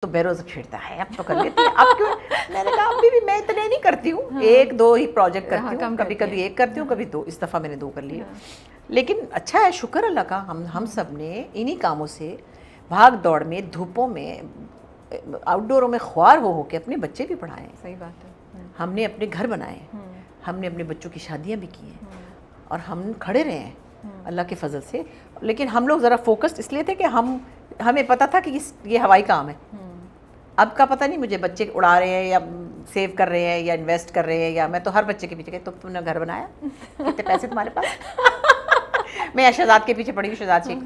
तो बेरोज छेड़ता है अब तो कर लेती है, अब क्यों? मैंने कहा अभी भी मैं इतने नहीं करती हूँ, हाँ। 1-2 ही प्रोजेक्ट करती हूँ, कम कभी करती कभी हैं। 1 करती हूँ, हाँ। कभी 2, इस दफ़ा मैंने 2 कर लिए। हाँ। लेकिन अच्छा है, शुक्र अल्लाह का, हम सब ने इन्हीं कामों से भाग दौड़ में, धूपों में, आउटडोरों में ख्वार हो के अपने बच्चे भी पढ़ाए, सही बात है। हमने अपने घर बनाए, हमने अपने बच्चों की शादियाँ भी की हैं, और हम खड़े रहे हैं अल्लाह के फजल से। लेकिन हम लोग ज़रा फोकस्ड इसलिए थे कि हमें पता था कि ये हवाई काम है। अब का पता नहीं मुझे, बच्चे उड़ा रहे हैं या सेव कर रहे हैं या इन्वेस्ट कर रहे हैं, या मैं तो हर बच्चे के पीछे गई, तो तुमने घर बनाया, कितने पैसे तुम्हारे पास? मैं शहजाद के पीछे पड़ी हूँ, शहजाद शेख,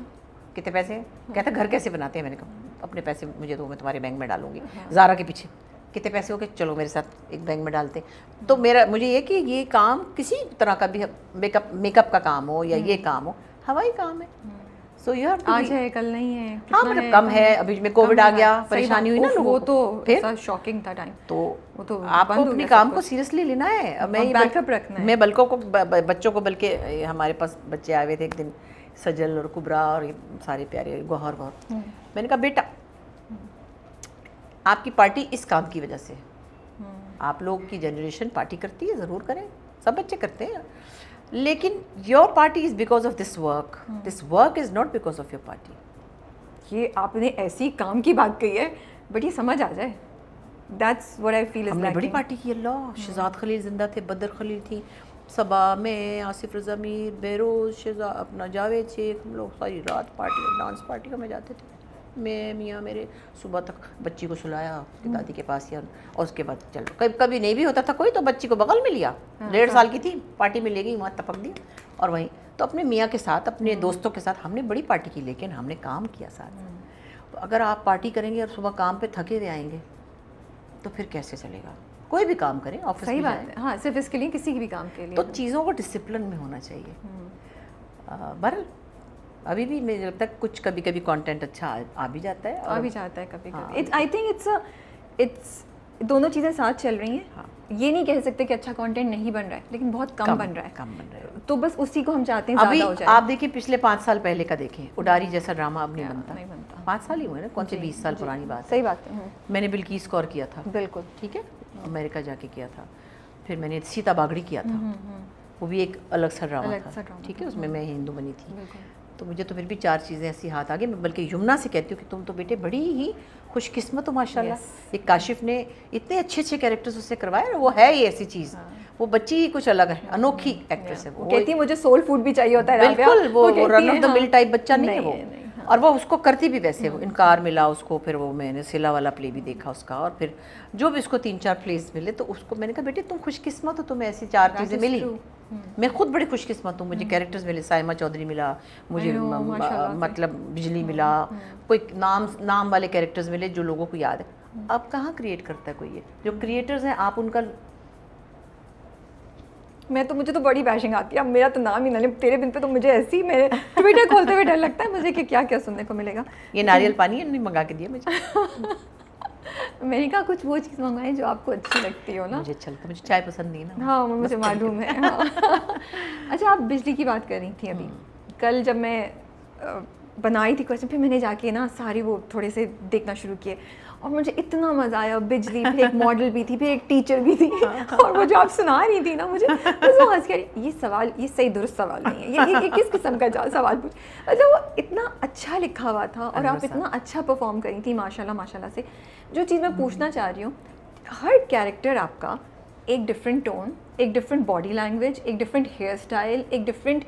कितने पैसे? कहता घर कैसे बनाते हैं? मैंने कहा अपने पैसे मुझे दो, मैं तुम्हारे बैंक में डालूंगी। ज़ारा के पीछे कितने पैसे हो गए, चलो मेरे साथ एक बैंक में डालते। तो मुझे ये कि ये काम किसी तरह का भी, मेकअप का काम हो या ये काम हो, हवाई काम है। सो यू हैव टू, आज है कल नहीं है। हाँ मतलब कम है, अभी में कोविड आ गया, परेशानी हुई ना लोगों वो को, तो फिर ऐसा शॉकिंग था टाइम। तो वो तो आपको बंद हो अपने गया काम सब को कुछ। सीरियसली लेना है। बैकअप रखना है। मैं बच्चों को, बल्कि हमारे पास बच्चे आए हुए थे एक दिन, सजल और कुबरा और ये सारे प्यारे गौहर बहुत, मैंने कहा बेटा आपकी पार्टी इस काम की वजह से, आप लोग की जनरेशन पार्टी करती है, ज़रूर करें, सब बच्चे करते हैं, लेकिन your party is because of this work is not because of your party. ये आपने ऐसी काम की बात कही है, बट ये समझ आ जाए, that's what I feel is हमने बड़ी पार्टी की, अल्लाह, शहजाद खलील जिंदा थे, बदर खलील थी, सबा में, आसिफ रज़ा मीर, बेरोज, अपना जावेद शेख, हम लोग सारी रात पार्टी, डांस पार्टियों में जाते थे। मैं मियाँ मेरे सुबह तक बच्ची को सुलाया उसकी दादी के पास, या और उसके बाद चलो, कभी नहीं भी होता था कोई, तो बच्ची को बगल में लिया, 1.5 साल की थी, पार्टी में ले गई, वहाँ टपक दी, और वहीं तो अपने मियाँ के साथ, अपने दोस्तों के साथ हमने बड़ी पार्टी की, लेकिन हमने काम किया साथ। तो अगर आप पार्टी करेंगे और सुबह काम पे थके हुए आएंगे तो फिर कैसे चलेगा? कोई भी काम करें, ऑफिस सही में बात है, हाँ, सिर्फ इसके लिए, किसी भी काम के लिए तो चीज़ों को डिसिप्लिन में होना चाहिए। बहरहाल अभी भी मुझे लगता है कुछ कभी कभी कंटेंट अच्छा आ भी जाता है, आ भी जाता है कभी हाँ, कभी। इट्स आई थिंक इट्स दोनों चीज़ें साथ चल रही हैं। हाँ। ये नहीं कह सकते कि अच्छा कंटेंट नहीं बन रहा है, लेकिन बहुत कम बन रहा है, कम बन रहा है। तो बस उसी को हम चाहते हैं अभी ज़्यादा हो जाए। आप देखिए पिछले 5 साल पहले का देखें, उडारी जैसा ड्रामा अब नहीं बनता। नहीं बनता। 5 साल ही हुए ना, कौन से 20 साल पुरानी बात है। सही बात है। मैंने बिल्किस कौर किया था, बिल्कुल ठीक है, अमेरिका जाके किया था। फिर मैंने सीता बागड़ी किया था, वो भी एक अलग सा ड्रामा था, ठीक है, उसमें मैं हिंदू बनी थी। तो मुझे तो फिर भी 4 चीज़ें ऐसी हाथ आ गई। मैं बल्कि यमुना से कहती हूँ कि तुम तो बेटे बड़ी ही खुशकिस्मत हो माशाल्लाह। एक काशिफ ने इतने अच्छे अच्छे कैरेक्टर्स उससे करवाए, वो है ही ऐसी चीज़, वो बच्ची ही कुछ अलग है, अनोखी एक्ट्रेस है वो। कहती है मुझे सोल फूड भी चाहिए होता है, बिल्कुल, वो run of the mill type बच्चा नहीं है वो, और वो उसको करती भी वैसे। वो इनकार मिला उसको, फिर वो मैंने सिला वाला प्ले भी देखा उसका, और फिर जो भी उसको 3-4 प्लेस मिले, तो उसको मैंने कहा बेटे तुम खुशकिस्मत हो, तुम्हें ऐसी 4 चीज़ें मिली। मैं खुद बड़ी खुशकिस्मत हूँ, मुझे कैरेक्टर्स मिले, साइमा चौधरी मिला मुझे, मतलब बिजली मिला, कोई नाम वाले कैरेक्टर्स मिले जो लोगों को याद है। अब कहाँ क्रिएट करता है कोई, ये जो क्रिएटर्स हैं आप उनका, मुझे तो बड़ी बैशिंग आती है। अब मेरा तो नाम ही ना ले, तेरे बिन पे तो मुझे ऐसी, मेरे ट्विटर खोलते हुए डर लगता है मुझे कि क्या क्या सुनने को मिलेगा। ये नारियल पानी है, नहीं मंगा के दिया मुझे। मैंने कहा कुछ वो चीज़ मंगाए जो आपको अच्छी लगती हो ना। मुझे चलता, मुझे चाय पसंद नहीं ना। हाँ मुझे मालूम है। हाँ। अच्छा, आप बिजली की बात कर रही थी अभी। कल जब मैं बनाई थी क्वेश्चन, फिर मैंने जाके ना सारी वो थोड़े से देखना शुरू किए, और मुझे इतना मज़ा आया। बिजली, फिर एक मॉडल भी थी, फिर एक टीचर भी थी, और वो जो आप सुना रही थी ना, मुझे वो हंस के, ये सवाल, ये सही दुरुस्त सवाल नहीं है, ये किस किस्म का सवाल पूछ। अच्छा, वो इतना अच्छा लिखा हुआ था, और आप इतना अच्छा परफॉर्म करी थी माशाल्लाह माशाल्लाह से। जो चीज़ मैं पूछना चाह रही हूँ, हर कैरेक्टर आपका एक डिफरेंट टोन, एक डिफरेंट बॉडी लैंग्वेज, एक डिफरेंट हेयर स्टाइल, एक different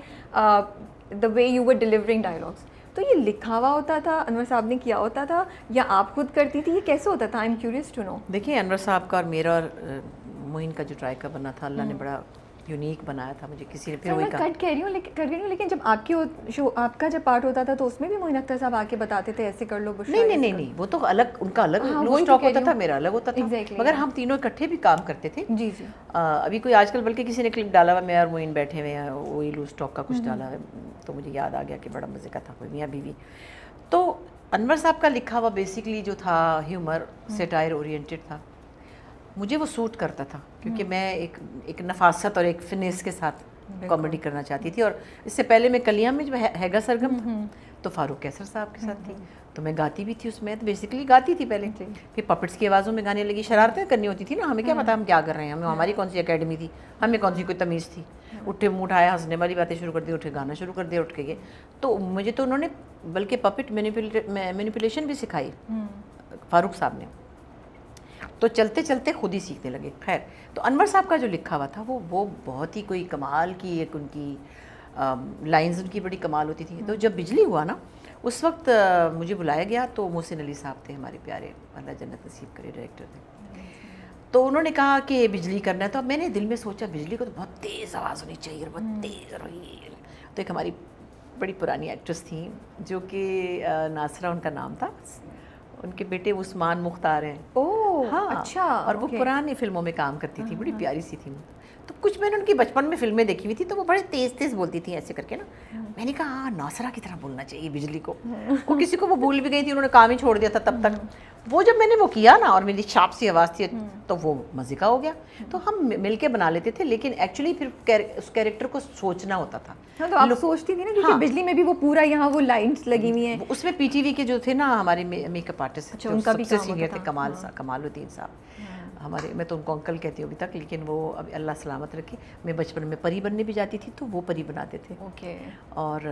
the way you were delivering dialogues, तो ये लिखा हुआ होता था, अनवर साहब ने किया होता था, या आप खुद करती थी? ये कैसे होता था? I am curious to know. देखिए, अनवर साहब का और मेरा और मोइन का जो ट्राइका बना था, अल्लाह ने बड़ा यूनिक बनाया था। मुझे किसी ने फिर वही कहा, कट कह रही हूँ, लेकिन जब आपका जब पार्ट होता था तो उसमें भी मोइन अख्तर साहब आके बताते थे ऐसे कर लो, नहीं, वो तो अलग, उनका अलग लूज स्टॉक होता था, मेरा अलग होता था। मगर हम तीनों इकट्ठे भी काम करते थे। जी। अभी कोई आजकल बल्कि किसी ने क्लिप डाला हुआ, मैं और मोइन बैठे हुए हैं, वही लूज स्टॉक का कुछ डाला है, तो मुझे याद आ गया कि बड़ा मज़े का था, कोई मियाँ बीवी। तो अनवर साहब का लिखा हुआ बेसिकली जो था ह्यूमर, सेटायर ओरिएंटेड था, मुझे वो सूट करता था, क्योंकि मैं एक नफासत और एक फिनेस के साथ कॉमेडी करना चाहती थी। और इससे पहले मैं कलियां में जो हैगा सरगम था तो फारूक कैसर साहब के साथ थी, तो मैं गाती भी थी उसमें, तो बेसिकली गाती थी पहले। फिर पपेट्स की आवाज़ों में गाने लगी, शरारतें करनी होती थी ना, हमें क्या पता हम क्या कर रहे हैं, हमें हमारी कौन सी एकेडमी थी, हमें कौन सी कोई तमीज़ थी। उठे मुँह उठाया, हंसने वाली बातें शुरू कर दी, उठे गाना शुरू कर दिया, उठ के गए। तो मुझे तो उन्होंने बल्कि पपेट मैनिपुलेशन भी सिखाई फारूक साहब ने, तो चलते चलते खुद ही सीखने लगे। खैर, तो अनवर साहब का जो लिखा हुआ था वो बहुत ही कोई कमाल की एक उनकी लाइंस उनकी बड़ी कमाल होती थी। तो जब बिजली हुआ ना, उस वक्त मुझे बुलाया गया, तो मोहसिन अली साहब थे हमारे प्यारे, अल्लाह जन्नत नसीब करे, डायरेक्टर थे। तो उन्होंने कहा कि बिजली करना है, तो मैंने दिल में सोचा बिजली को तो बहुत तेज़ आवाज़ होनी चाहिए और बहुत तेज़ रही। तो एक हमारी बड़ी पुरानी एक्ट्रेस थी जो कि नासरा उनका नाम था, उनके बेटे उस्मान मुख्तार हैं। ओह हाँ, अच्छा। और वो पुरानी फिल्मों में काम करती थी, बड़ी प्यारी सी थी। तो कुछ मैंने उनकी बचपन में फिल्में देखी हुई थी, तो वो बड़े तेज़ तेज़ बोलती थी ऐसे करके ना। मैंने कहा हाँ, नासरा की तरह बोलना चाहिए बिजली को। वो किसी को वो भूल भी गई थी, उन्होंने काम ही छोड़ दिया था तब तक। वो जब मैंने वो किया ना और मेरी शार्प सी आवाज़ थी, तो वो मज़े का हो गया। तो हम मिल के बना लेते थे, लेकिन एक्चुअली फिर उस कैरेक्टर को सोचना होता था। हाँ, तो आप सोचती थी ना, क्योंकि बिजली में भी वो पूरा यहाँ वो लाइंस लगी हुई हैं। उसमें पीटीवी के जो थे ना हमारे मेकअप आर्टिस्ट, उनका भी सबसे सीनियर थे, कमालुद्दीन साहब हमारे, मैं तो उनको अंकल कहती हूँ अभी तक, लेकिन वो अभी अल्लाह सलामत रखे। मैं बचपन में परी बनने भी जाती थी, तो वो परी बनाते थे। ओके। और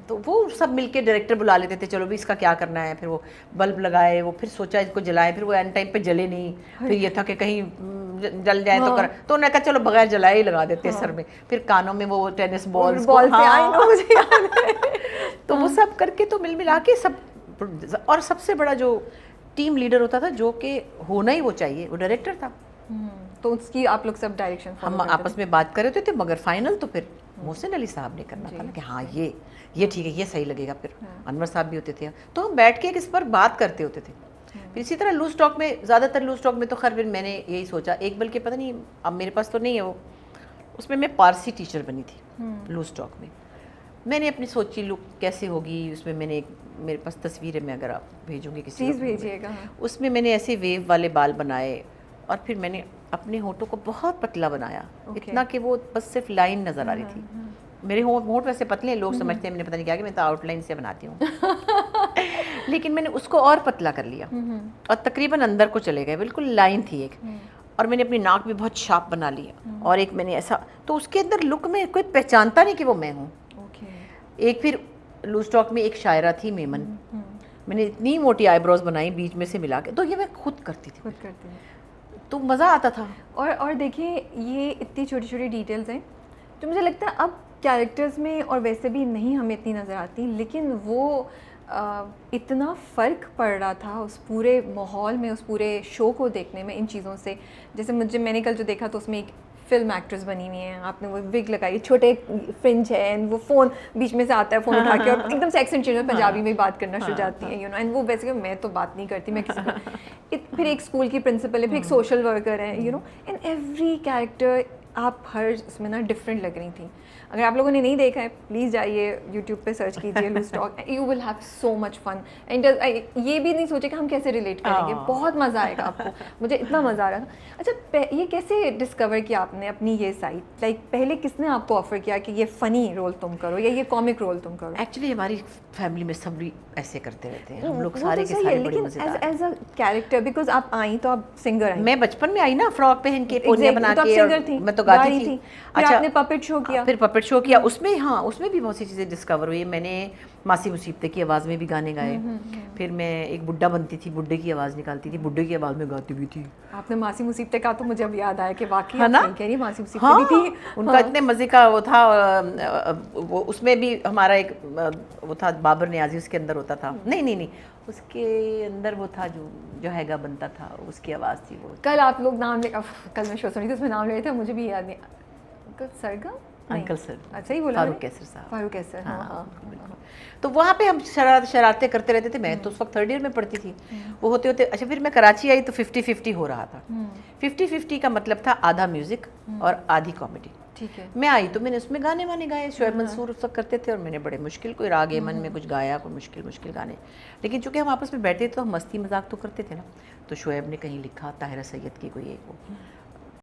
तो वो सब मिलके डायरेक्टर बुला लेते थे, चलो भी इसका क्या करना है। फिर वो बल्ब लगाए, वो फिर सोचा इसको जलाए, फिर वो एंड टाइम पे जले नहीं। फिर ये था कि कहीं जल जाए तो कर, तो उन्होंने कहा चलो बगैर जलाए ही लगा देते सर में। फिर कानों में वो टेनिस बॉल तो वो सब करके तो मिल मिला के सब। और सबसे बड़ा जो टीम लीडर होता था, जो कि होना ही वो चाहिए, वो डायरेक्टर था। तो उसकी आप लोग सब डायरेक्शन हम आपस में बात कर रहे थे, मगर फाइनल तो फिर मोहसिन अली साहब ने करना था ना, कि हाँ ये ठीक है, ये सही लगेगा। फिर अनवर साहब भी होते थे, तो हम बैठ के इस पर बात करते होते थे। फिर इसी तरह लूज टॉक में, ज़्यादातर लूज टॉक में तो खैर फिर मैंने यही सोचा, एक बल्कि पता नहीं अब मेरे पास तो नहीं है वो, उसमें मैं पारसी टीचर बनी थी लूज टॉक में। मैंने अपनी सोची लुक कैसे होगी, उसमें मैंने मेरे पास तस्वीर है, मैं अगर आप भेजूंगी किसी प्लीज़ भेजिएगा। उसमें मैंने ऐसे वेव वाले बाल बनाए, और फिर मैंने अपने होठों को बहुत पतला बनाया, इतना कि वो बस सिर्फ लाइन नज़र आ रही थी। मेरे होठ वैसे पतले हैं, लोग समझते हैं मैंने पता नहीं क्या कि मैं तो आउटलाइन से बनाती हूँ लेकिन मैंने उसको और पतला कर लिया और तकरीबन अंदर को चले गए, बिल्कुल लाइन थी एक। और मैंने अपनी नाक भी बहुत शार्प बना लिया, और एक मैंने ऐसा, तो उसके अंदर लुक में कोई पहचानता नहीं कि वो मैं हूँ। एक फिर लूज टॉक में एक शायरा थी मेमन, मैंने इतनी मोटी आईब्रोज बनाई बीच में से मिला के, तो ये मैं खुद करती थी, तो मज़ा आता था। और देखिए ये इतनी छोटी छोटी डिटेल्स हैं जो मुझे लगता है अब कैरेक्टर्स में और वैसे भी नहीं हमें इतनी नज़र आती, लेकिन वो इतना फ़र्क पड़ रहा था उस पूरे माहौल में, उस पूरे शो को देखने में इन चीज़ों से। जैसे मैंने कल जो देखा तो उसमें एक फिल्म एक्ट्रेस बनी हुई है, आपने वो विग लगाई, छोटे फ्रिंज है, एंड वो फ़ोन बीच में से आता है, फ़ोन उठा के और एकदम से एक्सेंट चेंज, पंजाबी में बात करना शुरू जाती है, यू नो। एंड वो वैसे मैं तो बात नहीं करती, मैं किसी को फिर एक स्कूल की प्रिंसिपल है, फिर एक सोशल वर्कर है, you know. And every character आप हर इसमें ना डिफरेंट लग रही थी। अगर आप लोगों ने नहीं देखा है, प्लीज़ जाइए यूट्यूब पे सर्च कीजिए loose talk, you will have so much fun. And ये भी नहीं सोचे कि हम कैसे रिलेट करेंगे, बहुत मज़ा आएगा आपको। मुझे इतना मज़ा आ रहा था। अच्छा, ये कैसे डिस्कवर किया आपने अपनी ये साइट? लाइक पहले किसने आपको ऑफर किया कि ये फ़नी रोल तुम करो या ये कॉमिक रोल तुम करो? एक्चुअली हमारी फैमिली में सब ऐसे करते रहते हैं, हम लोग सारे के सारे बड़े मज़ेदार। एज अ कैरेक्टर, बिकॉज आप आई तो आप सिंगर आई। मैं बचपन में आई ना, फ्रॉक पहन के, पोनिया बना के, सिंगर थी, मैं तो गाती थी। अच्छा, आपने पपेट शो किया? फिर पपेट शो किया, उसमें हाँ, उसमें भी बहुत सी चीज़ें डिस्कवर हुई। मैंने मासी मुसीबते की आवाज़ में भी गाने गाए। फिर मैं एक बुड्ढा बनती थी, बुड्ढे की आवाज़ निकालती थी, बुड्ढे की आवाज़ में गाती भी थी। आपने मासी मुसीबते का तो मुझे अब याद आया कि वाकई है ना, कह रही मासी मुसीबते भी थी। उनका इतने मज़े का वो था। वो उसमें भी हमारा एक वो था, बाबर नियाजी उसके अंदर होता था। नहीं, उसके अंदर वो था जो हैगा बनता था, उसकी आवाज़ थी वो। कल आप लोग नाम ले, कल मैं शो सुनी थी, उसमें नाम ले रहे थे, मुझे भी याद नहीं। सरगम, अंकल सर, अच्छा ही बोला, फारूक कैसर साहब। फारूक कैसर, हाँ। तो वहाँ पे हम शरारतें करते रहते थे। मैं तो उस वक्त 3rd ईयर में पढ़ती थी। वो होते होते अच्छा, फिर मैं कराची आई तो 50-50 हो रहा था। 50-50 का मतलब था आधा म्यूज़िक और आधी कॉमेडी। ठीक है। मैं आई तो मैंने उसमें गाने वाने गाए, शोएब मंसूर उस वक्त करते थे, और मैंने बड़े मुश्किल, कोई राग मन में कुछ गाया, कोई मुश्किल गाने। लेकिन चूँकि हम आपस में बैठे थे तो हम मस्ती मजाक तो करते थे ना। तो शोएब ने कहीं लिखा, ताहिरा सैयद की कोई एक वो